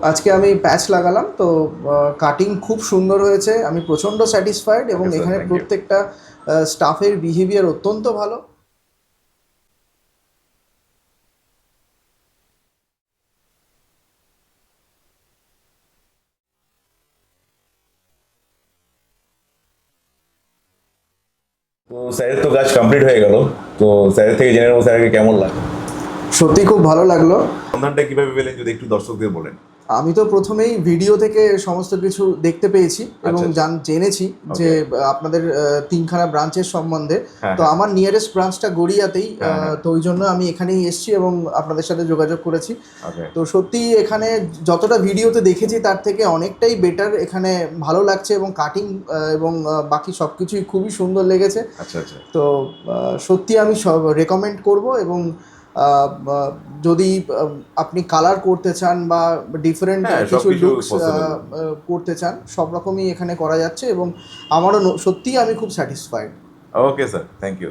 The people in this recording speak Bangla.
আজকে আমি প্যাচ লাগালাম, তো কাটিং খুব সুন্দর হয়েছে, আমি প্রচণ্ড স্যাটিসফাইড এবং ওকে স্যার, এখানে থ্যাংক ইউ। প্রত্যেকটা স্টাফের বিহেভিয়ার অত্যন্ত ভালো। তো স্যারের তো কাজ কমপ্লিট হয়ে গেল, তো স্যারের থেকে জেনে নেবো স্যারকে কেমন লাগে। সত্যি খুব ভালো লাগলো। সন্ধানটা কিভাবে পেলেন যদি একটু দর্শকদের বলেন। আমি তো প্রথমেই ভিডিও থেকে সমস্ত কিছু দেখতে পেয়েছি এবং আচ্ছা, আচ্ছা। জেনেছি যে Okay. আপনাদের তিনখানা ব্রাঞ্চের সম্বন্ধে। হ্যাঁ, তো হ্যাঁ। আমার নিয়ারেস্ট ব্রাঞ্চটা গড়িয়াতেই, হ্যাঁ, হ্যাঁ। তো ওই জন্য আমি এখানেই এসেছি এবং আপনাদের সাথে যোগাযোগ করেছি। ওকে। তো সত্যি এখানে যতটা ভিডিওতে দেখেছি তার থেকে অনেকটাই বেটার, এখানে ভালো লাগছে এবং কাটিং এবং বাকি সব কিছুই খুবই সুন্দর লেগেছে। আচ্ছা, আচ্ছা। তো সত্যি আমি সব রেকমেন্ড করব এবং যদি আপনি কালার করতে চান বা ডিফারেন্ট হ্যাঁ, কিছু সবকিছু লুকস পসিবল। করতে চান, সব রকমই এখানে করা যাচ্ছে এবং আমারও সত্যিই আমি খুব satisfied. Okay sir, thank you.